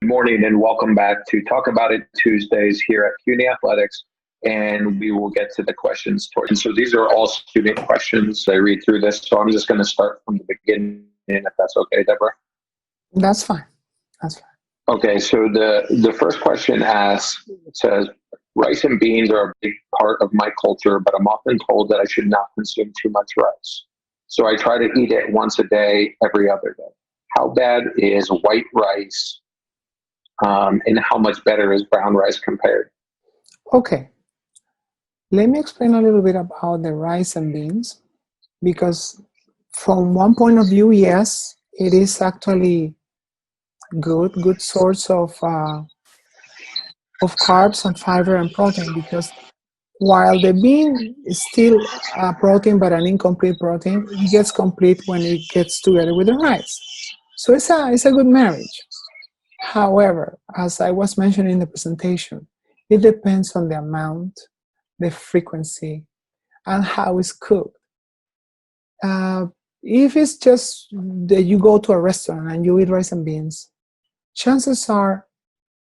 Morning and welcome back to Talk About It Tuesdays here at CUNY Athletics. And we will get to the questions towards. And so these are all student questions. I read through this, so I'm just going to start from the beginning, if that's okay, Deborah. That's fine. That's fine. Okay, so the first question asks, it says, rice and beans are a big part of my culture, but I'm often told that I should not consume too much rice. So I try to eat it once a day, every other day. How bad is white rice? And how much better is brown rice compared? Okay, let me explain a little bit about the rice and beans, because from one point of view, yes, it is actually good source of carbs and fiber and protein, because while the bean is still a protein but an incomplete protein, it gets complete when it gets together with the rice. So it's a good marriage. However, as I was mentioning in the presentation, it depends on the amount, the frequency, and how it's cooked. If it's just that you go to a restaurant and you eat rice and beans, chances are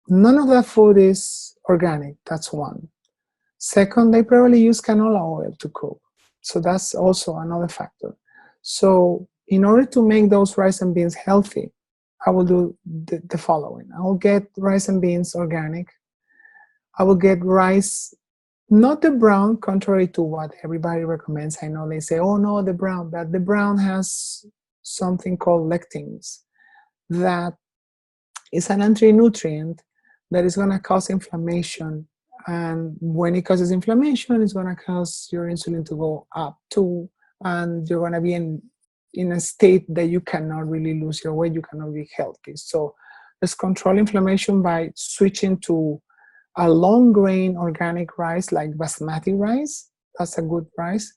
none of that food is organic. That's one. Second, they probably use canola oil to cook. So that's also another factor. So in order to make those rice and beans healthy, I will do the following. I will get rice and beans organic. I will get rice, not the brown, contrary to what everybody recommends. I know they say, oh no, the brown, but the brown has something called lectins that is an anti-nutrient that is going to cause inflammation. And when it causes inflammation, it's going to cause your insulin to go up too, and you're going to be in a state that you cannot really lose your weight, you cannot be healthy. So let's control inflammation by switching to a long grain organic rice like basmati rice. That's a good rice.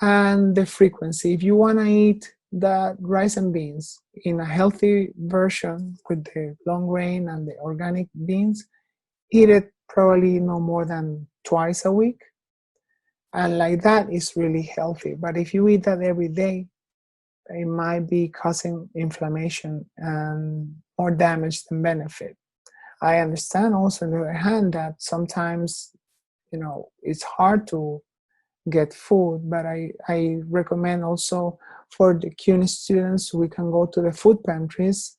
And the frequency. If you want to eat the rice and beans in a healthy version with the long grain and the organic beans, eat it probably no more than twice a week. And like that is really healthy. But if you eat that every day, it might be causing inflammation and more damage than benefit. I understand also on the other hand that sometimes, it's hard to get food, but I recommend also for the CUNY students, we can go to the food pantries.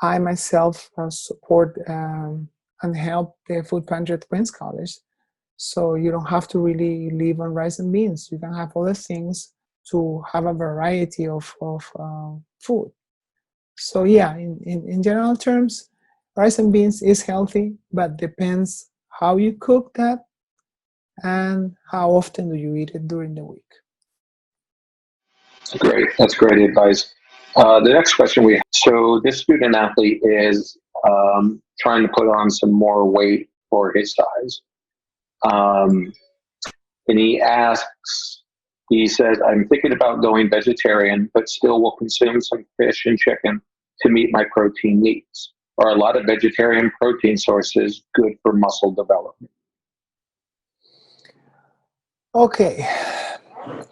I myself support and help the food pantry at Queens College. So you don't have to really live on rice and beans. You can have other things to have a variety of food. So yeah, in general terms, rice and beans is healthy, but depends how you cook that and how often do you eat it during the week. Great. That's great advice. The next question we have. So this student athlete is trying to put on some more weight for his size. And he says, I'm thinking about going vegetarian, but still will consume some fish and chicken to meet my protein needs. Are a lot of vegetarian protein sources good for muscle development? Okay.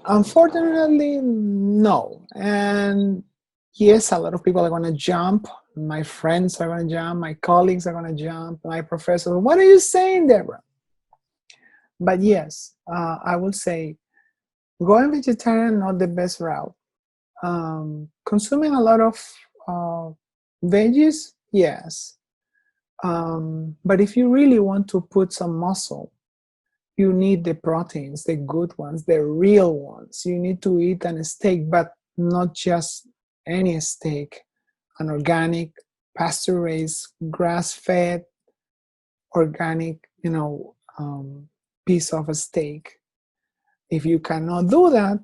Unfortunately, no. And yes, a lot of people are going to jump. My friends are going to jump. My colleagues are going to jump. My professor, what are you saying, Debrah? But yes, I would say going vegetarian, not the best route. Consuming a lot of veggies, yes. But if you really want to put some muscle, you need the proteins, the good ones, the real ones. You need to eat a steak, but not just any steak, an organic, pasture-raised, grass-fed, organic, piece of a steak. If you cannot do that,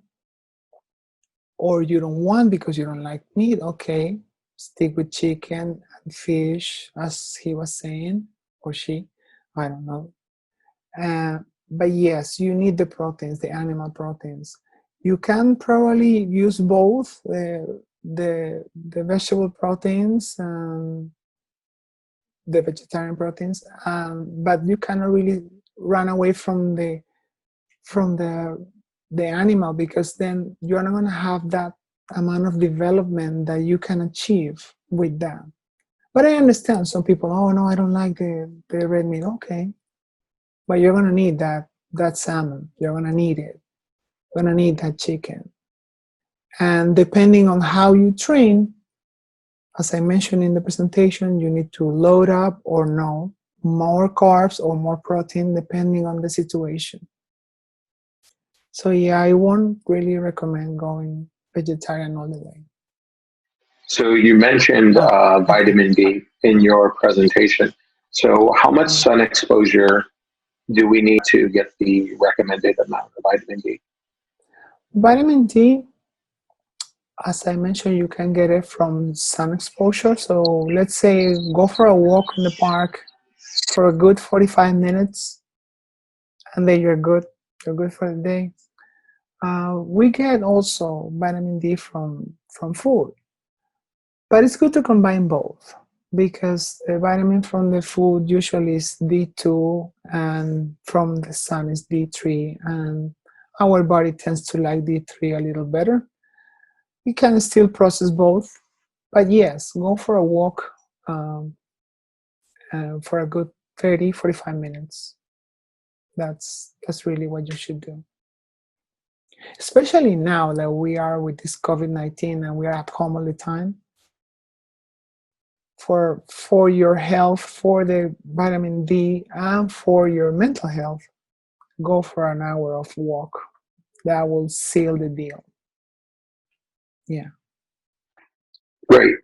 or you don't want because you don't like meat, okay, stick with chicken and fish, as he was saying, or she, I don't know. But yes, you need the proteins, the animal proteins. You can probably use both the vegetable proteins and the vegetarian proteins, but you cannot really run away from the animal, because then you're not going to have that amount of development that you can achieve with that. But I understand some people, oh no, I don't like the red meat. Okay. But you're gonna need that salmon. You're gonna need it. You're gonna need that chicken. And depending on how you train, as I mentioned in the presentation, you need to load up or no, more carbs or more protein depending on the situation. So yeah, I won't really recommend going vegetarian all the way. So you mentioned vitamin D in your presentation. So how much sun exposure do we need to get the recommended amount of vitamin D? Vitamin D, as I mentioned, you can get it from sun exposure. So let's say go for a walk in the park for a good 45 minutes, and then you're good. You're good for the day. We get also vitamin D from food, but it's good to combine both because the vitamin from the food usually is D2 and from the sun is D3, and our body tends to like D3 a little better. You can still process both, but yes, go for a walk for a good 30-45 minutes. That's really what you should do. Especially now that we are with this COVID-19 and we are at home all the time. For your health, for the vitamin D, and for your mental health, go for an hour of walk. That will seal the deal. Yeah. Great.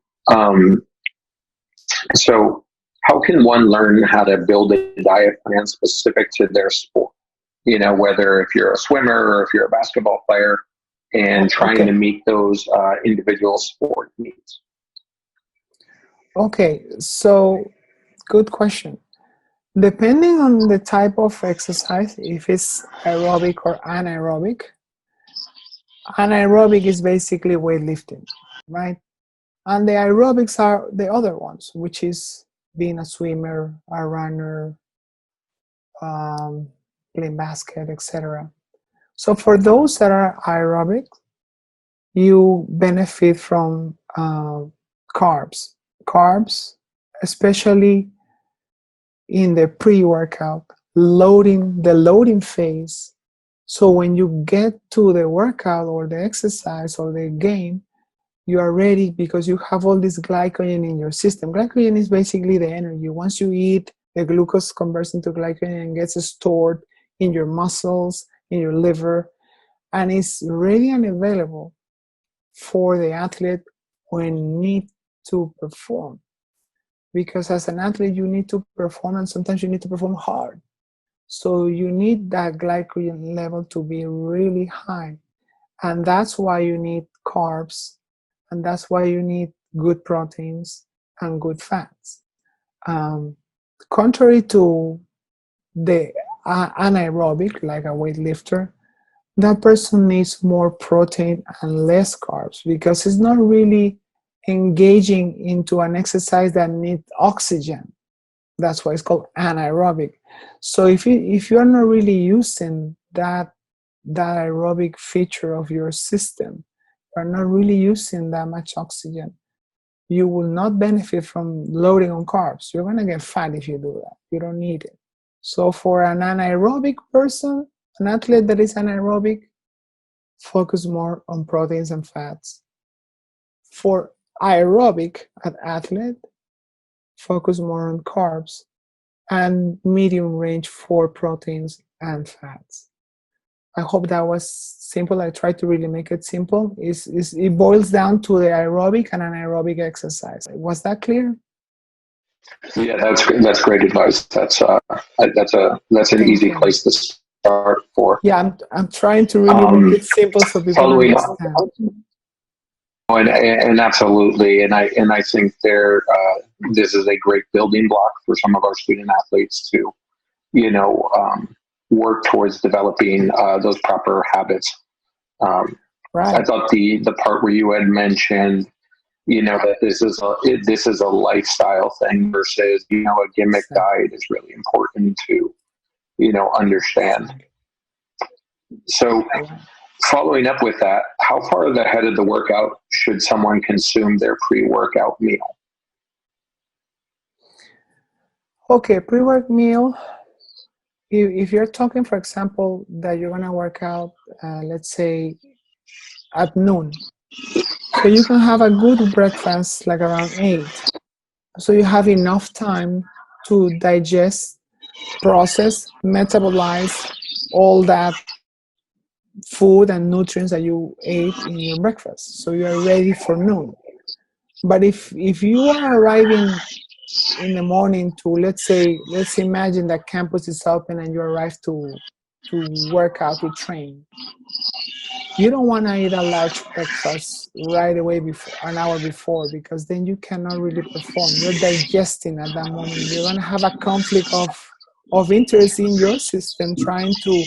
So how can one learn how to build a diet plan specific to their sport? You know, whether if you're a swimmer or if you're a basketball player, and trying to meet those individual sport needs. Okay, so good question. Depending on the type of exercise, if it's aerobic or anaerobic, anaerobic is basically weightlifting, right? And the aerobics are the other ones, which is being a swimmer, a runner, playing basket, etc. So for those that are aerobic, you benefit from carbs. Carbs, especially in the pre-workout, the loading phase. So when you get to the workout or the exercise or the game, you are ready because you have all this glycogen in your system. Glycogen is basically the energy. Once you eat, the glucose converts into glycogen and gets stored in your muscles, in your liver, and it's ready and available for the athlete when need to perform. Because as an athlete, you need to perform, and sometimes you need to perform hard. So you need that glycogen level to be really high. And that's why you need carbs, and that's why you need good proteins and good fats. Contrary to the anaerobic, like a weightlifter, that person needs more protein and less carbs because it's not really engaging into an exercise that needs oxygen. That's why it's called anaerobic. So if you are not really using that aerobic feature of your system, you are not really using that much oxygen, you will not benefit from loading on carbs. You're going to get fat if you do that. You don't need it. So for an anaerobic person, an athlete that is anaerobic, focus more on proteins and fats. For aerobic athlete, focus more on carbs and medium range for proteins and fats. I hope that was simple. I tried to really make it simple. It boils down to the aerobic and anaerobic exercise. Was that clear? Yeah, that's great advice. That's an easy place to start for. Yeah, I'm trying to really make it simple so people understand. And absolutely, and I think this is a great building block for some of our student athletes to, work towards developing those proper habits. Right. I thought the part where you had mentioned, that this is a lifestyle thing versus, a gimmick diet is really important to, understand. So following up with that, how far ahead of the workout should someone consume their pre-workout meal? Okay, pre-work meal. If you're talking, for example, that you're gonna work out, let's say at noon, so you can have a good breakfast like around 8. So you have enough time to digest, process, metabolize all that food and nutrients that you ate in your breakfast. So you are ready for noon. But if you are arriving in the morning to, let's imagine that campus is open and you arrive to work out, to train, you don't want to eat a large breakfast right away before, an hour before, because then you cannot really perform. You're digesting at that moment. You're going to have a conflict of interest in your system trying to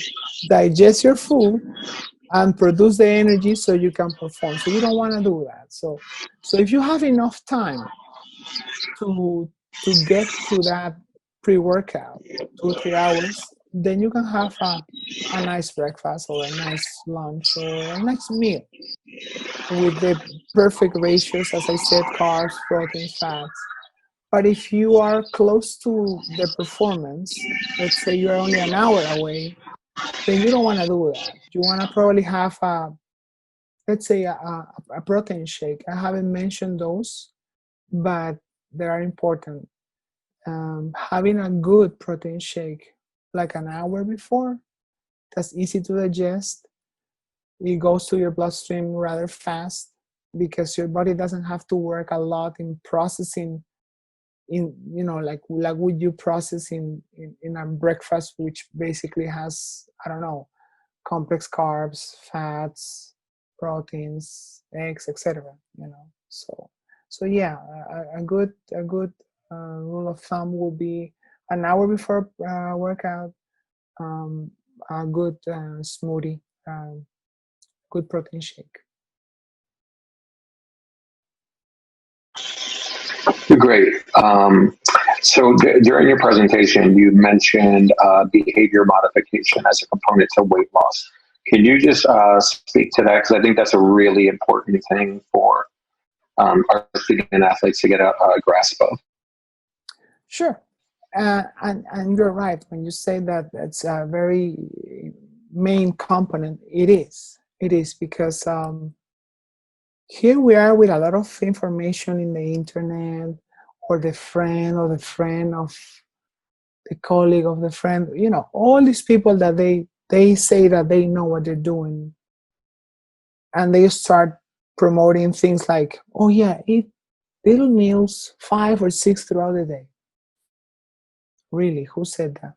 digest your food and produce the energy so you can perform. So you don't want to do that. So if you have enough time to get to that pre-workout, 2 or 3 hours, then you can have a nice breakfast or a nice lunch or a nice meal with the perfect ratios, as I said, carbs, proteins, fats. But if you are close to the performance, let's say you're only an hour away, then you don't want to do that. You want to probably have let's say a protein shake. I haven't mentioned those, but they are important. Having a good protein shake like an hour before, that's easy to digest. It goes to your bloodstream rather fast because your body doesn't have to work a lot in processing, in like would you process in a breakfast, which basically has, I don't know, complex carbs, fats, proteins, eggs, etc. So yeah, a good rule of thumb will be an hour before workout, um, a good smoothie, good protein shake. Great. So during your presentation, you mentioned behavior modification as a component to weight loss. Can you just speak to that? Because I think that's a really important thing for our student athletes to get a grasp of. Sure. And you're right when you say that it's a very main component. It is because here we are with a lot of information in the internet, or the friend of the colleague of the friend, all these people that they say that they know what they're doing, and they start promoting things like, oh yeah, eat little meals, 5 or 6 throughout the day. Really, who said that?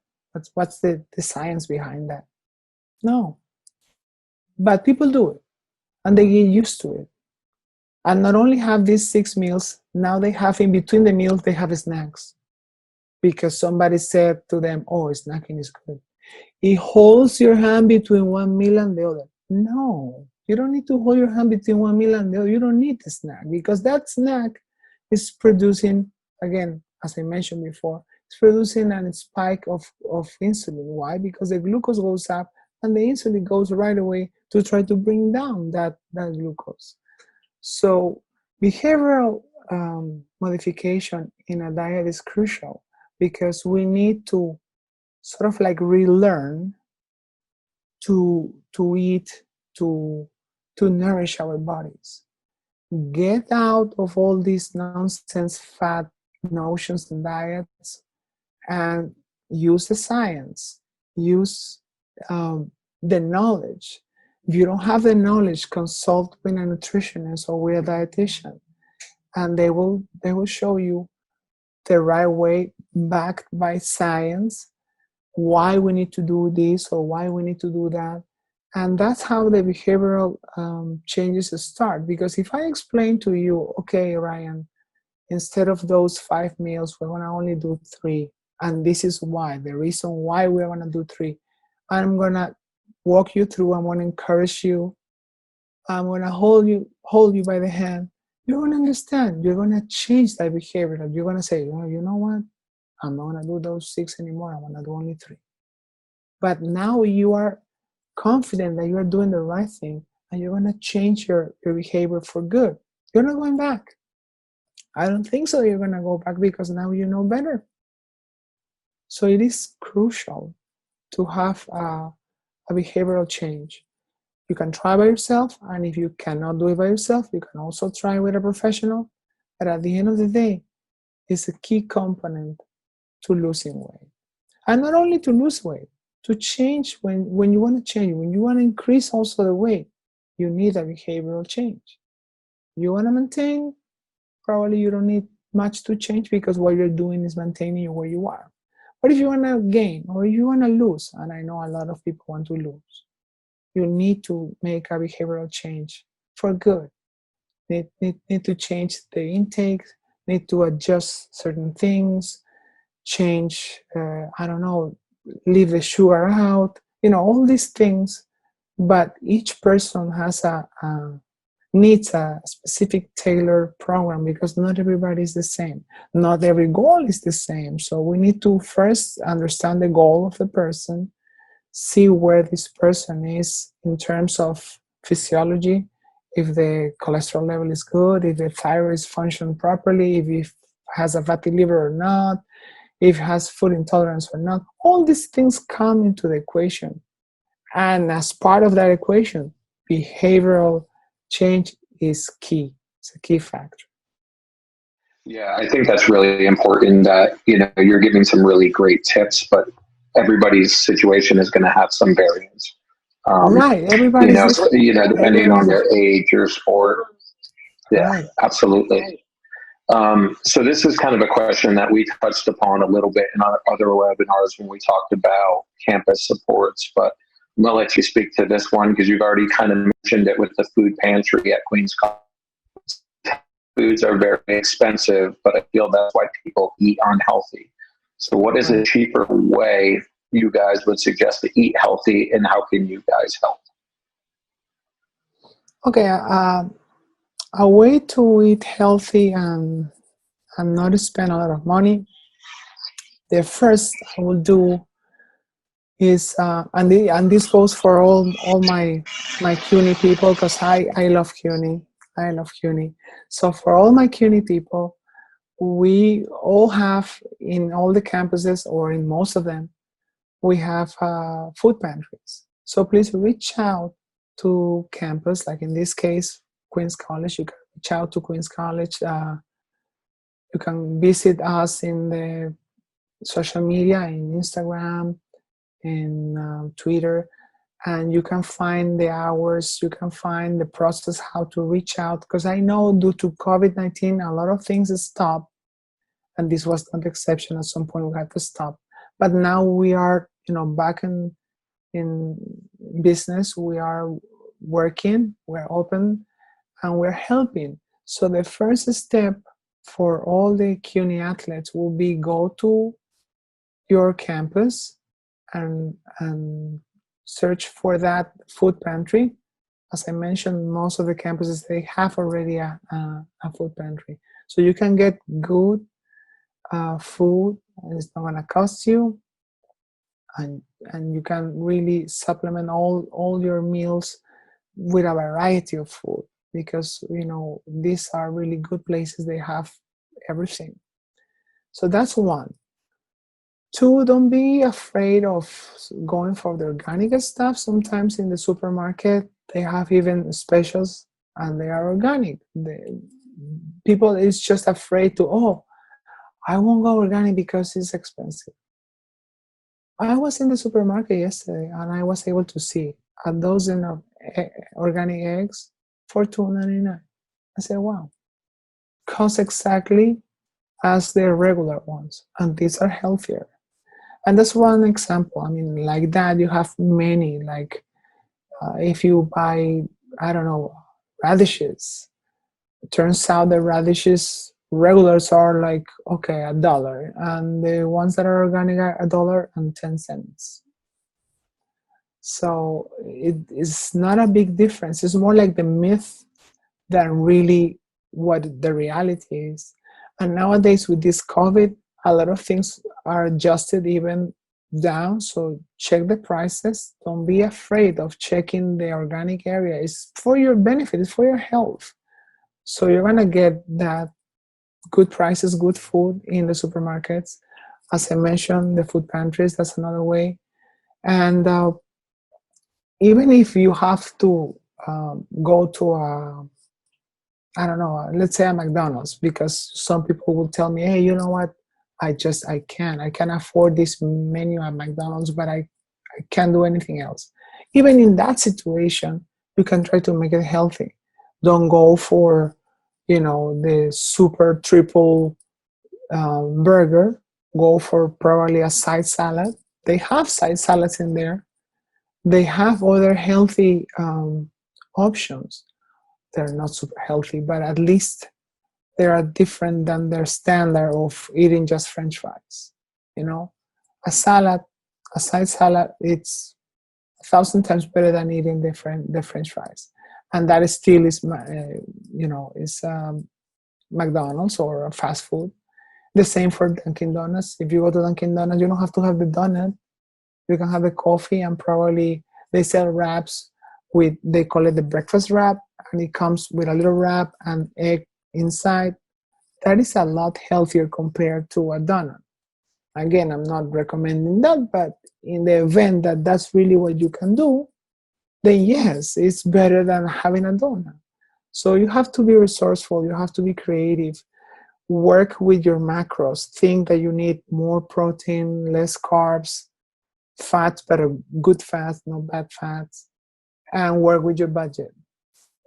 What's the science behind that? No. But people do it, and they get used to it. And not only have these 6 meals, now they have, in between the meals, they have snacks. Because somebody said to them, oh, snacking is good. It holds your hand between one meal and the other. No, you don't need to hold your hand between one meal and the other. You don't need the snack, because that snack is producing, again, as I mentioned before, it's producing a spike of insulin. Why? Because the glucose goes up and the insulin goes right away to try to bring down that glucose. So behavioral modification in a diet is crucial, because we need to sort of like relearn to eat, to nourish our bodies. Get out of all these nonsense fat notions and diets, and use the science, use the knowledge. If you don't have the knowledge, consult with a nutritionist or with a dietitian, and they will show you the right way, backed by science, why we need to do this or why we need to do that. And that's how the behavioral changes start. Because if I explain to you, okay, Ryan, instead of those 5 meals, we're going to only do 3. And this is why, the reason why we're going to do 3. I'm going to walk you through. I'm going to encourage you. I'm going to hold you by the hand. You're going to understand. You're going to change that behavior. You're going to say, oh, you know what? I'm not going to do those 6 anymore. I'm going to do only 3. But now you are confident that you are doing the right thing, and you're going to change your behavior for good. You're not going back. I don't think so you're going to go back, because now you know better. So it is crucial to have a behavioral change. You can try by yourself, and if you cannot do it by yourself, you can also try with a professional. But at the end of the day, it's a key component to losing weight. And not only to lose weight, to change when you want to change, when you want to increase also the weight, you need a behavioral change. You want to maintain, probably you don't need much to change because what you're doing is maintaining where you are. But if you want to gain or you want to lose, and I know a lot of people want to lose, you need to make a behavioral change for good. Need to change the intake, need to adjust certain things, change, I don't know, leave the sugar out, all these things. But each person has needs a specific tailored program because not everybody is the same. Not every goal is the same. So we need to first understand the goal of the person, see where this person is in terms of physiology, if the cholesterol level is good, if the thyroid is functioning properly, if it has a fatty liver or not, if it has food intolerance or not. All these things come into the equation. And as part of that equation, behavioral change is key. It's a key factor. Yeah, I think that's really important that, you're giving some really great tips, but everybody's situation is going to have some variance. Right. Everybody's different. Depending on their age or sport. Yeah, right. Absolutely. So this is kind of a question that we touched upon a little bit in our other webinars when we talked about campus supports, but I'm going to let you speak to this one because you've already kind of mentioned it with the food pantry at Queens College. Foods are very expensive, but I feel that's why people eat unhealthy. So what is a cheaper way you guys would suggest to eat healthy, and how can you guys help? Okay, a way to eat healthy and not spend a lot of money. The first I will do is, and this goes for all my CUNY people, because I love CUNY. I love CUNY. So for all my CUNY people, we all have, in all the campuses or in most of them, we have food pantries. So please reach out to campus, like in this case, Queens College. You can reach out to Queens College. You can visit us in the social media, in Instagram, in Twitter, and you can find the hours, you can find the process, how to reach out. Because I know due to COVID-19, a lot of things stopped, and this was not the exception. At some point we had to stop. But now we are, back in business. We are working, we're open, and we're helping. So the first step for all the CUNY athletes will be go to your campus and search for that food pantry. As I mentioned, most of the campuses, they have already a food pantry. So you can get good food, and it's not going to cost you. And you can really supplement all your meals with a variety of food, because these are really good places. They have everything. So that's one. Two, don't be afraid of going for the organic stuff. Sometimes in the supermarket they have even specials and they are organic. The people is just afraid to, I won't go organic because it's expensive. I was in the supermarket yesterday and I was able to see a dozen of organic eggs for $2.99. I said, wow, cost exactly as the regular ones, and these are healthier. And that's one example. I mean, like that, you have many. Like if you buy, I don't know, radishes, it turns out the radishes regulars are like, okay, $1, and the ones that are organic are $1.10. So it is not a big difference. It's more like the myth than really what the reality is. And nowadays with this COVID, a lot of things are adjusted even down. So check the prices. Don't be afraid of checking the organic area. It's for your benefit. It's for your health. So you're going to get that good prices, good food in the supermarkets. As I mentioned, the food pantries, that's another way. And even if you have to go to a, I don't know, let's say a McDonald's, because some people will tell me, hey, you know what? I can afford this menu at McDonald's, but I can't do anything else. Even in that situation, you can try to make it healthy. Don't go for, the super triple burger. Go for probably a side salad. They have side salads in there. They have other healthy options. They're not super healthy, but at least they are different than their standard of eating just French fries. A salad, a side salad, it's 1,000 times better than eating the French fries, and that still is, is McDonald's or a fast food. The same for Dunkin' Donuts. If you go to Dunkin' Donuts, you don't have to have the donut. You can have the coffee, and probably they sell wraps with, they call it the breakfast wrap, and it comes with a little wrap and egg inside. That is a lot healthier compared to a donut. Again, I'm not recommending that, but in the event that that's really what you can do, then yes, it's better than having a donut. So you have to be resourceful. You have to be creative. Work with your macros. Think that you need more protein, less carbs, fats, but a good fats, not bad fats, and work with your budget.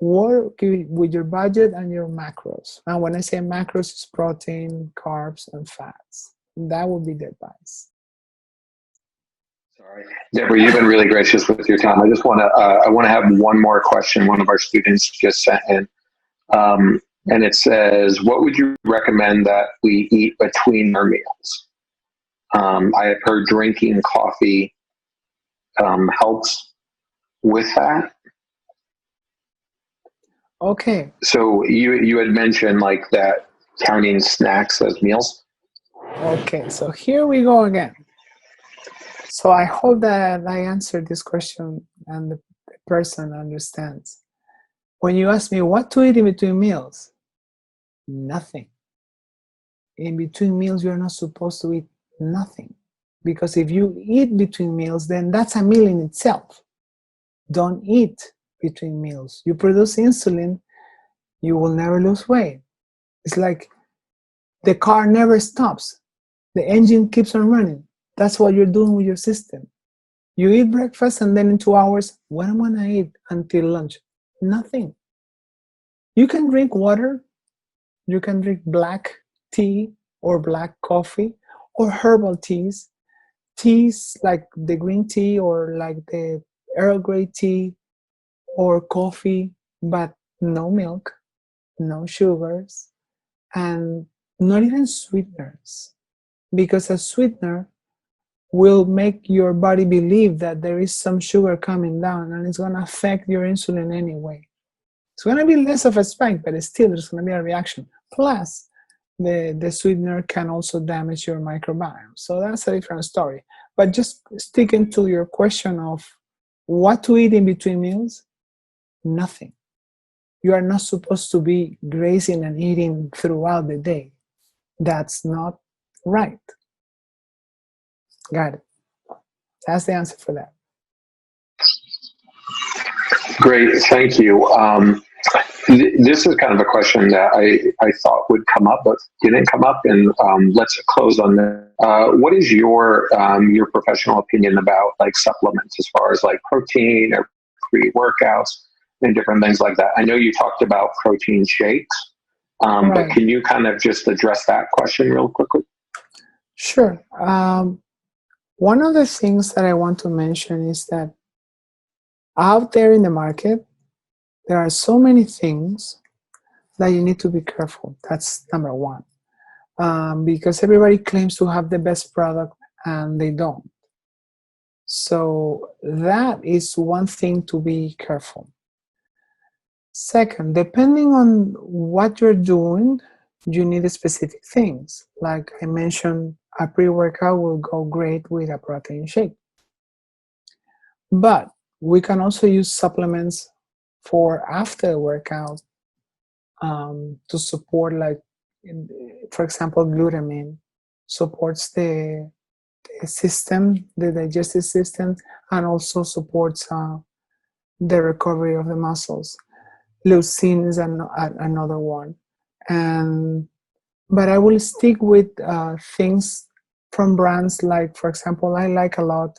Work with your budget and your macros. And when I say macros, it's protein, carbs, and fats. That would be the advice. Sorry, Deborah, you've been really gracious with your time. I just want to have one more question. One of our students just sent in, and it says, "What would you recommend that we eat between our meals?" I have heard drinking coffee helps with that. Okay. So you had mentioned like that, counting snacks as meals. Okay, so here we go again. So I hope that I answered this question and the person understands. When you ask me what to eat in between meals, nothing. In between meals, you're not supposed to eat nothing. Because if you eat between meals, then that's a meal in itself. Don't eat between meals. You produce insulin, you will never lose weight. It's like the car never stops. The engine keeps on running. That's what you're doing with your system. You eat breakfast, and then in 2 hours, what am I going to eat until lunch? Nothing. You can drink water. You can drink black tea or black coffee or herbal teas. Teas like the green tea or like the Earl Grey tea or coffee, but no milk, no sugars, and not even sweeteners. Because a sweetener will make your body believe that there is some sugar coming down, and it's going to affect your insulin anyway. It's going to be less of a spike, but still there's going to be a reaction. Plus, the sweetener can also damage your microbiome. So that's a different story. But just sticking to your question of what to eat in between meals, nothing. You are not supposed to be grazing and eating throughout the day. That's not right. Got it. That's the answer for that. Great, thank you. This is kind of a question that I thought would come up, but didn't come up, and let's close on that. What is your professional opinion about like supplements as far as like protein or pre-workouts and different things like that? I know you talked about protein shakes, Right. but can you kind of just address that question real quickly? Sure. One of the things that I want to mention is that out there in the market, there are so many things that you need to be careful. That's number one. Because everybody claims to have the best product and they don't. So that is one thing to be careful. Second, depending on what you're doing, you need specific things. Like I mentioned, a pre-workout will go great with a protein shake. But we can also use supplements for after the workout to support, like, for example, glutamine supports the system, the digestive system, and also supports the recovery of the muscles. Leucine is another one. But I will stick with things from brands like, for example, I like a lot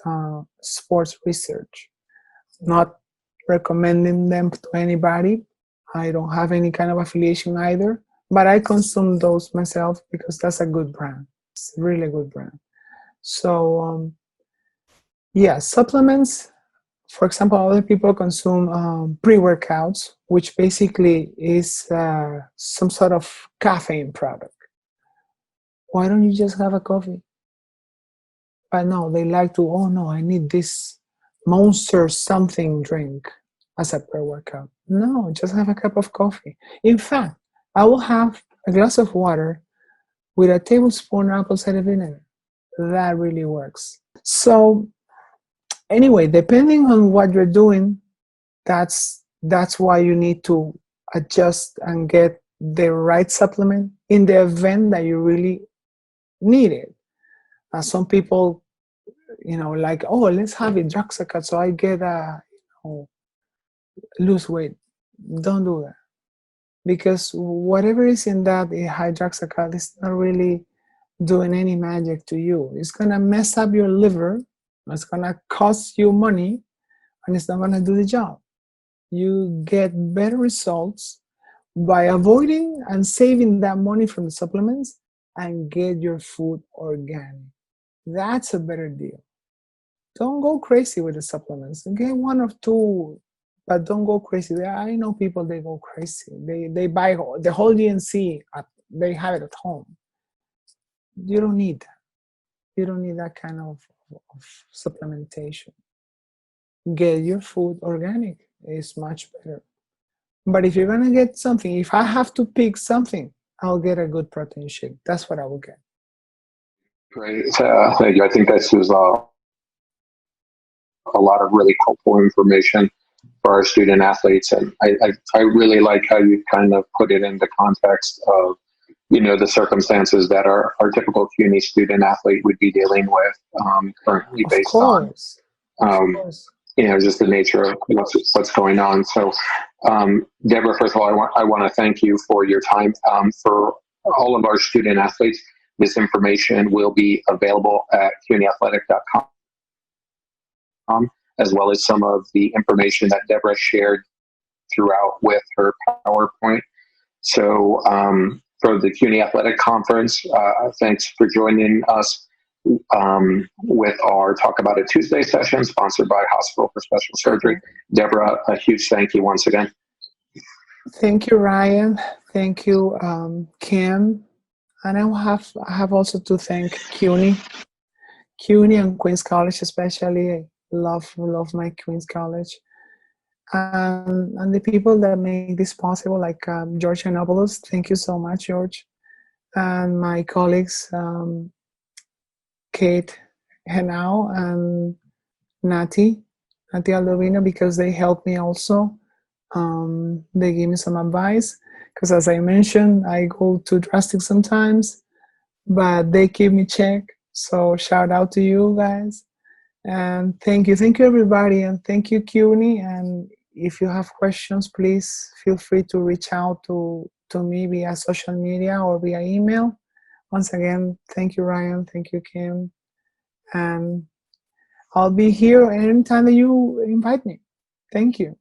Sports Research. Not recommending them to anybody. I don't have any kind of affiliation either, but I consume those myself because that's a good brand. It's a really good brand. So yeah, supplements. For example, other people consume pre-workouts, which basically is some sort of caffeine product. Why don't you just have a coffee? But no, they like to, oh no, I need this monster something drink as a pre-workout. No, just have a cup of coffee. In fact, I will have a glass of water with a tablespoon apple cider vinegar. That really works. So anyway, depending on what you're doing, that's why you need to adjust and get the right supplement in the event that you really need it. Some people, like, oh, let's have hydroxycut so I get lose weight. Don't do that, because whatever is in that hydroxycut is not really doing any magic to you. It's gonna mess up your liver. It's gonna cost you money, and it's not gonna do the job. You get better results by avoiding and saving that money from the supplements and get your food organic. That's a better deal. Don't go crazy with the supplements. Get one or two, but don't go crazy. I know people, they go crazy. They buy the whole DNC. They have it at home. You don't need that. You don't need that kind of supplementation. Get your food organic. It's much better. But if you're gonna get something, if I have to pick something, I'll get a good protein shake. That's what I will get. Great. Thank you. I think this is a lot of really helpful information for our student athletes. And I really like how you kind of put it in the context of, the circumstances that our typical CUNY student athlete would be dealing with currently based on, just the nature of what's going on. So, Debrah, first of all, I want to thank you for your time. For all of our student athletes, this information will be available at cunyathletic.com, as well as some of the information that Debrah shared throughout with her PowerPoint. So for the CUNY Athletic Conference, thanks for joining us with our Talk About It Tuesday session, sponsored by Hospital for Special Surgery. Debrah, a huge thank you once again. Thank you, Ryan. Thank you, Kim. And I have also to thank CUNY and Queens College especially. I love my Queens College. And the people that make this possible, like George Anopoulos. Thank you so much, George. And my colleagues, Kate Henao and Nati Aldovino, because they helped me also. They gave me some advice, because as I mentioned, I go too drastic sometimes, but they keep me check. So shout out to you guys. And thank you everybody, and thank you, CUNY. And if you have questions, please feel free to reach out to me via social media or via email. Once again, thank you, Ryan. Thank you, Kim. And I'll be here anytime that you invite me. Thank you.